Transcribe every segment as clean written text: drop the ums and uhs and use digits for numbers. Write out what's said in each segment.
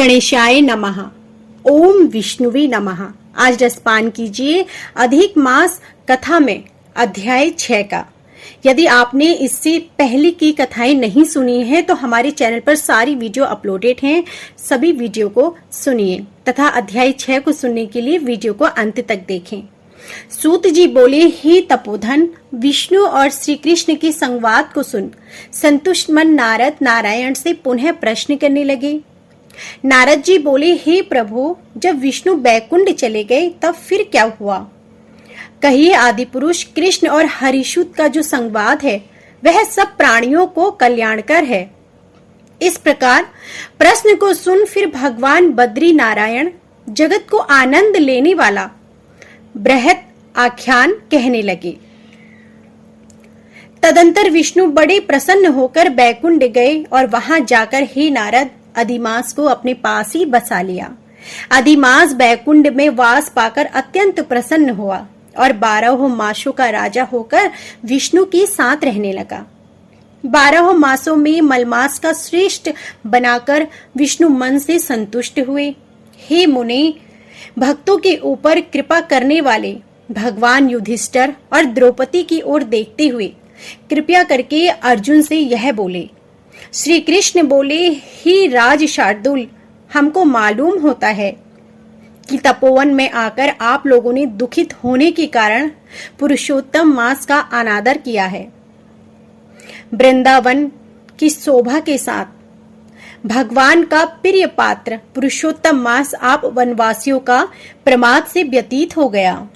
गणेशाय नमः। ओम विष्णुवे नमः। आज रसपान कीजिए अधिक मास कथा में अध्याय 6 का। यदि आपने इससे पहले की कथाएं नहीं सुनी है तो हमारे चैनल पर सारी वीडियो अपलोडेड हैं, सभी वीडियो को सुनिए तथा अध्याय 6 को सुनने के लिए वीडियो को अंत तक देखें। सूत जी बोले, हे तपोधन, विष्णु और श्री कृष्ण के संवाद को सुन संतुष्ट मन नारद नारायण से पुनः प्रश्न करने लगे। नारद जी बोले, हे प्रभु, जब विष्णु बैकुंठ चले गए तब फिर क्या हुआ? कहिए आदि पुरुष कृष्ण और हरिशुत का जो संवाद है वह सब प्राणियों को कल्याणकर है। इस प्रकार प्रश्न को सुन फिर भगवान बद्री नारायण जगत को आनंद लेने वाला बृहत आख्यान कहने लगे। तदंतर विष्णु बड़े प्रसन्न होकर बैकुंठ गए और वहां जाकर हे नारद अधिमास को अपने पास ही बसा लिया। अधिमास बैकुंठ में वास पाकर अत्यंत प्रसन्न हुआ और 12 मासों का राजा होकर विष्णु के साथ रहने लगा। 12 मासों में मलमास का श्रेष्ठ बनाकर विष्णु मन से संतुष्ट हुए। हे मुने, भक्तों के ऊपर कृपा करने वाले भगवान युधिष्ठिर और द्रौपदी की ओर देखते हुए कृपया करके अर्जुन से यह बोले। श्री कृष्ण बोले, हे राज शार्दुल, हमको मालूम होता है कि तपोवन में आकर आप लोगों ने दुखित होने के कारण पुरुषोत्तम मास का अनादर किया है। वृंदावन की शोभा के साथ भगवान का प्रिय पात्र पुरुषोत्तम मास आप वनवासियों का प्रमाद से व्यतीत हो गया।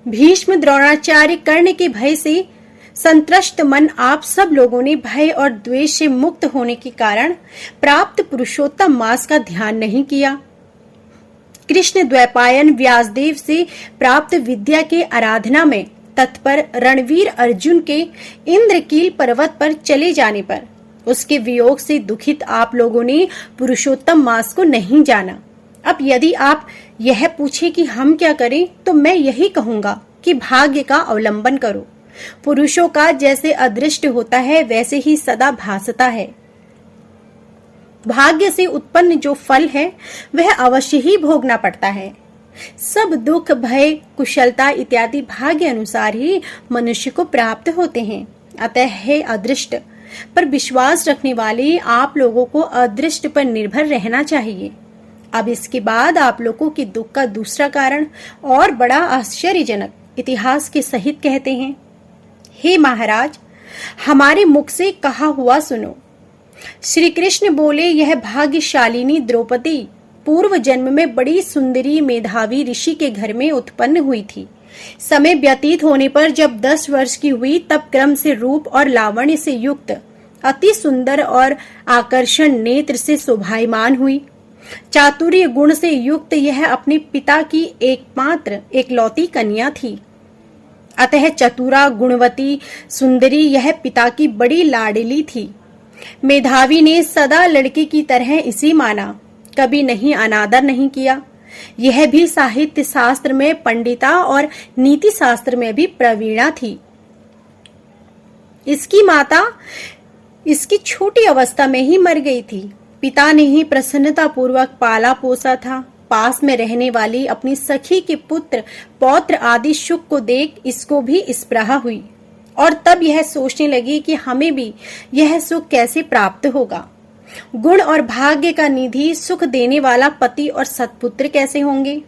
भीष्म द्रोणाचार्य कर्ण के भय से संत्रस्त मन आप सब लोगों ने भय और द्वेष से मुक्त होने के कारण प्राप्त पुरुषोत्तम मास का ध्यान नहीं किया। कृष्ण द्वैपायन व्यासदेव से प्राप्त विद्या के आराधना में तत्पर रणवीर अर्जुन के इंद्रकील पर्वत पर चले जाने पर उसके वियोग से दुखित आप लोगों ने पुरुषोत्तम मास को नहीं जाना। अब यदि आप यह पूछे कि हम क्या करें, तो मैं यही कहूंगा कि भाग्य का अवलंबन करो। पुरुषों का जैसे अदृष्ट होता है वैसे ही सदा भासता है। भाग्य से उत्पन्न जो फल है वह अवश्य ही भोगना पड़ता है। सब दुख भय कुशलता इत्यादि भाग्य अनुसार ही मनुष्य को प्राप्त होते हैं। अतः है अदृष्ट पर विश्वास रखने वाले आप लोगों को अदृष्ट पर निर्भर रहना चाहिए। अब इसके बाद आप लोगों के दुख का दूसरा कारण और बड़ा आश्चर्यजनक इतिहास के सहित कहते हैं। हे महाराज, हमारे मुख से कहा हुआ सुनो। श्री कृष्ण बोले, यह भाग्यशालिनी द्रौपदी पूर्व जन्म में बड़ी सुंदरी मेधावी ऋषि के घर में उत्पन्न हुई थी। समय व्यतीत होने पर जब 10 वर्ष की हुई तब क्रम से रूप और लावण्य से युक्त अति सुंदर और आकर्षण नेत्र से शोभायमान हुई। चातुर्य गुण से युक्त यह अपने पिता की एकमात्र एकलौती कन्या थी। अतः चतुरा गुणवती सुंदरी यह पिता की बड़ी लाडली थी। मेधावी ने सदा लड़की की तरह इसी माना, कभी नहीं अनादर नहीं किया। यह भी साहित्य शास्त्र में पंडिता और नीति शास्त्र में भी प्रवीणा थी। इसकी माता इसकी छोटी अवस्था में ही मर गई थी। पिता ने ही प्रसन्नता पूर्वक पाला पोसा था। पास में रहने वाली अपनी सखी के पुत्र पौत्र आदि सुख को देख इसको भी स्पृहा हुई और तब यह सोचने लगी कि हमें भी यह सुख कैसे प्राप्त होगा। गुण और भाग्य का निधि सुख देने वाला पति और सत्पुत्र कैसे होंगे।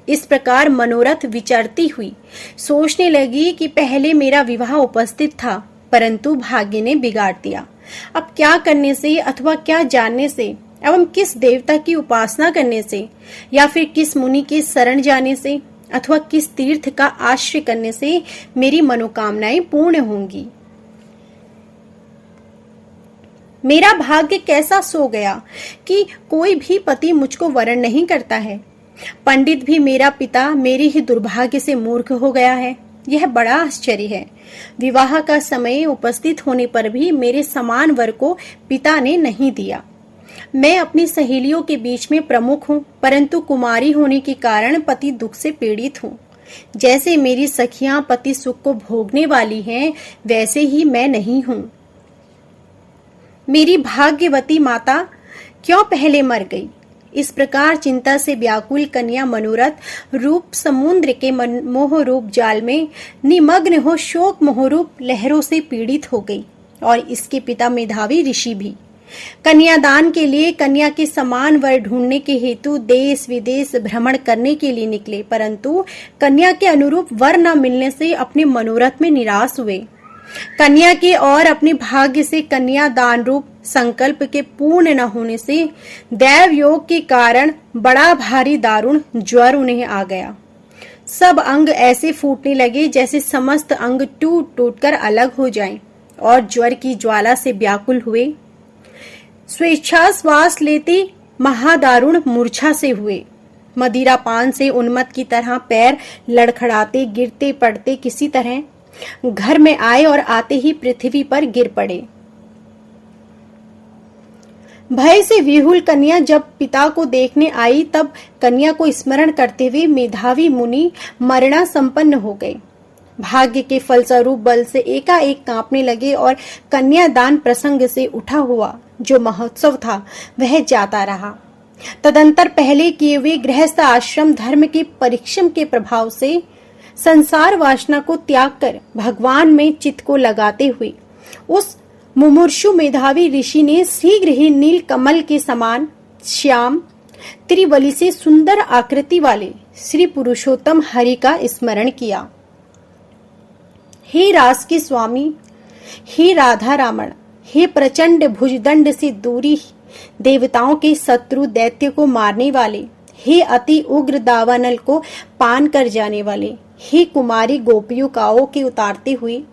इस प्रकार मनोरथ विचरती हुई सोचने लगी कि पहले मेरा विवाह उपस्थित था परंतु भाग्य ने बिगाड़ दिया। अब क्या करने से अथवा क्या जानने से एवं किस देवता की उपासना करने से या फिर किस मुनि के शरण जाने से अथवा किस तीर्थ का आश्रय करने से मेरी मनोकामनाएं पूर्ण होंगी। मेरा भाग्य कैसा सो गया कि कोई भी पति मुझको वरण नहीं करता है। पंडित भी मेरा पिता मेरे ही दुर्भाग्य से मूर्ख हो गया है। यह बड़ा आश्चर्य है। विवाह का समय उपस्थित होने पर भी मेरे समान वर को पिता ने नहीं दिया। मैं अपनी सहेलियों के बीच में प्रमुख हूँ परंतु कुमारी होने के कारण पति दुख से पीड़ित हूँ। जैसे मेरी सखियां पति सुख को भोगने वाली हैं वैसे ही मैं नहीं हूँ। मेरी भाग्यवती माता क्यों पहले मर गई। इस प्रकार चिंता से व्याकुल कन्या मनोरथ रूप समुद्र के मोह रूप जाल में निमग्न हो शोक मोहरूप लहरों से पीड़ित हो गई। और इसके पिता मेधावी ऋषि भी कन्यादान के लिए कन्या के समान वर ढूंढने के हेतु देश विदेश भ्रमण करने के लिए निकले, परंतु कन्या के अनुरूप वर न मिलने से अपने मनोरथ में निराश हुए। कन्या के और अपने भाग्य से कन्या दान रूप संकल्प के पूर्ण न होने से दैव योग के कारण बड़ा भारी दारुण ज्वर उन्हें आ गया। सब अंग ऐसे फूटने लगे जैसे समस्त अंग टूट टूट कर अलग हो जाएं, और ज्वर की ज्वाला से व्याकुल हुए। स्वेच्छा श्वास लेते महादारुण मूर्छा से हुए। मदिरा पान से उन्मत्त की तरह पैर लड़खड़ाते गिरते पड़ते किसी तरह घर में आए और आते ही पृथ्वी पर गिर पड़े। भय से विहुल कन्या जब पिता को देखने आई तब कन्या को स्मरण करते हुए मेधावी मुनि मरणा संपन्न हो गए। भाग्य के फलस्वरूप बल से एकाएक कांपने लगे और कन्यादान प्रसंग से उठा हुआ जो महोत्सव था वह जाता रहा। तदंतर पहले किए हुए गृहस्थ आश्रम धर्म के परिश्रम के प्रभाव से संसार वासना को त्याग कर भगवान में चित्त को लगाते हुए उस मुमुर्षु मेधावी ऋषि ने शीघ्र ही नील कमल के समान श्याम त्रिबली से सुंदर आकृति वाले श्री पुरुषोत्तम हरि का स्मरण किया। हे रास के स्वामी, हे राधा रामण, हे प्रचंड भुजदंड से दूरी देवताओं के शत्रु दैत्य को मारने वाले, हे अति उग्र दावानल को पान कर जाने वाले, हे कुमारी गोपियों के उतारते हुए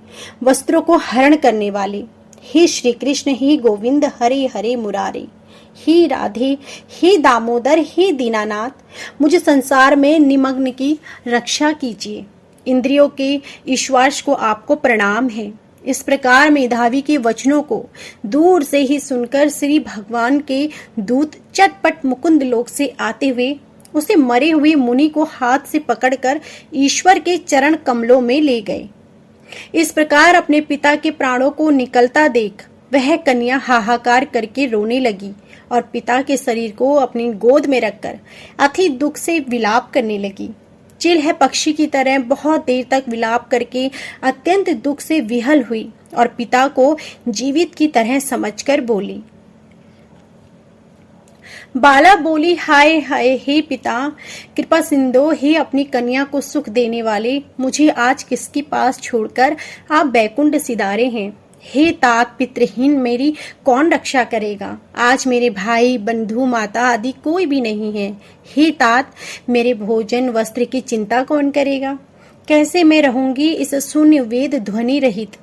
वस्त्रों को हरण करने वाले, हे श्री कृष्ण, हे गोविंद, हरे हरे मुरारे, हे राधे, हे दामोदर, हे दीनानाथ, मुझे संसार में निमग्न की रक्षा कीजिए। इंद्रियों के ईश्वास को आपको प्रणाम है। इस प्रकार मेधावी के वचनों को दूर से ही सुनकर श्री भगवान के दूत चटपट मुकुंद लोक से आते हुए उसे मरे हुए मुनि को हाथ से पकड़कर ईश्वर के चरण कमलों में ले गए। इस प्रकार अपने पिता के प्राणों को निकलता देख वह कन्या हाहाकार करके रोने लगी और पिता के शरीर को अपनी गोद में रखकर अति दुख से विलाप करने लगी। चिल्ह पक्षी की तरह बहुत देर तक विलाप करके अत्यंत दुख से विहल हुई और पिता को जीवित की तरह समझकर बोली। बाला बोली, हाय हाय, हे पिता कृपा सिंधु, हे अपनी कन्या को सुख देने वाले, मुझे आज किसके पास छोड़कर आप बैकुंठ सिधारे हैं। हे तात, पितृहीन मेरी कौन रक्षा करेगा। आज मेरे भाई बंधु माता आदि कोई भी नहीं है। हे तात, मेरे भोजन वस्त्र की चिंता कौन करेगा। कैसे मैं रहूंगी इस शून्य वेद ध्वनि रहित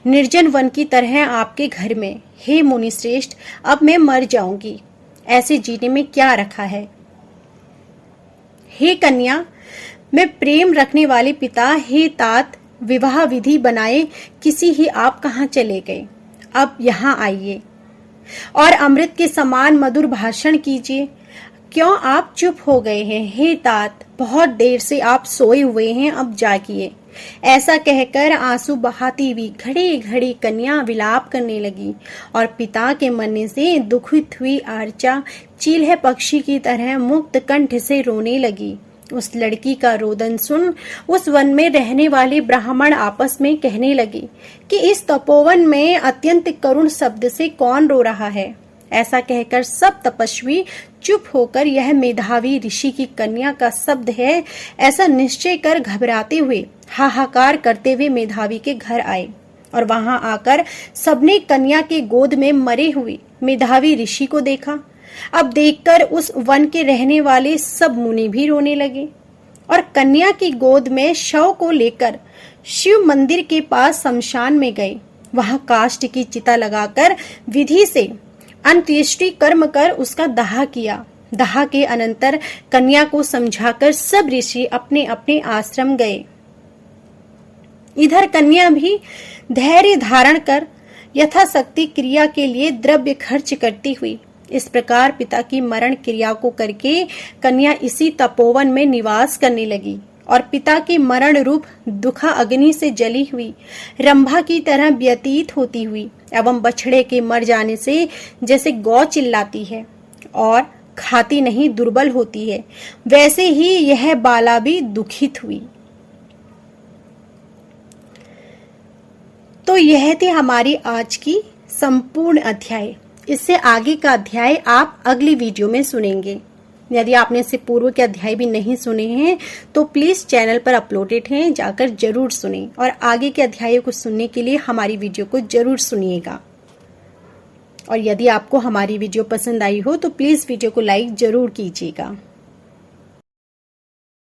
निर्जन वन की तरह आपके घर में। हे मुनि श्रेष्ठ, अब मैं मर जाऊंगी, ऐसे जीने में क्या रखा है। हे कन्या, मैं प्रेम रखने वाले पिता, हे तात, विवाह विधि बनाए किसी ही आप कहाँ चले गए। अब यहाँ आइए और अमृत के समान मधुर भाषण कीजिए। क्यों आप चुप हो गए हैं। हे तात, बहुत देर से आप सोए हुए हैं, अब जागिए। ऐसा कहकर आंसू बहाती हुई घड़ी घड़ी कन्या विलाप करने लगी और पिता के मरने से दुखित हुई आर्चा चील्ह पक्षी की तरह मुक्त कंठ से रोने लगी। उस लड़की का रोदन सुन उस वन में रहने वाले ब्राह्मण आपस में कहने लगे कि इस तपोवन में अत्यंत करुण शब्द से कौन रो रहा है। ऐसा कहकर सब तपस्वी चुप होकर यह मेधावी ऋषि की कन्या का शब्द है ऐसा निश्चय कर घबराते हुए हाहाकार करते हुए मेधावी के घर आए और वहां आकर सबने कन्या के गोद में मरे हुए मेधावी ऋषि को देखा। अब देखकर उस वन के रहने वाले सब मुनि भी रोने लगे और कन्या की गोद में शव को लेकर शिव मंदिर के पास शमशान में गए। वहां काष्ठ की चिता लगाकर विधि से अंत्येष्टि कर्म कर उसका दाह किया। दाह के अनंतर कन्या को समझाकर सब ऋषि अपने अपने आश्रम गए। इधर कन्या भी धैर्य धारण कर यथाशक्ति क्रिया के लिए द्रव्य खर्च करती हुई इस प्रकार पिता की मरण क्रिया को करके कन्या इसी तपोवन में निवास करने लगी और पिता के मरण रूप दुखा अग्नि से जली हुई रंभा की तरह व्यतीत होती हुई एवं बछड़े के मर जाने से जैसे गौ चिल्लाती है और खाती नहीं दुर्बल होती है, वैसे ही यह बाला भी दुखित हुई। तो यह थी हमारी आज की संपूर्ण अध्याय। इससे आगे का अध्याय आप अगली वीडियो में सुनेंगे। यदि आपने इससे पूर्व के अध्याय भी नहीं सुने हैं तो प्लीज चैनल पर अपलोडेड हैं, जाकर जरूर सुनें और आगे के अध्यायों को सुनने के लिए हमारी वीडियो को जरूर सुनिएगा। और यदि आपको हमारी वीडियो पसंद आई हो तो प्लीज वीडियो को लाइक जरूर कीजिएगा।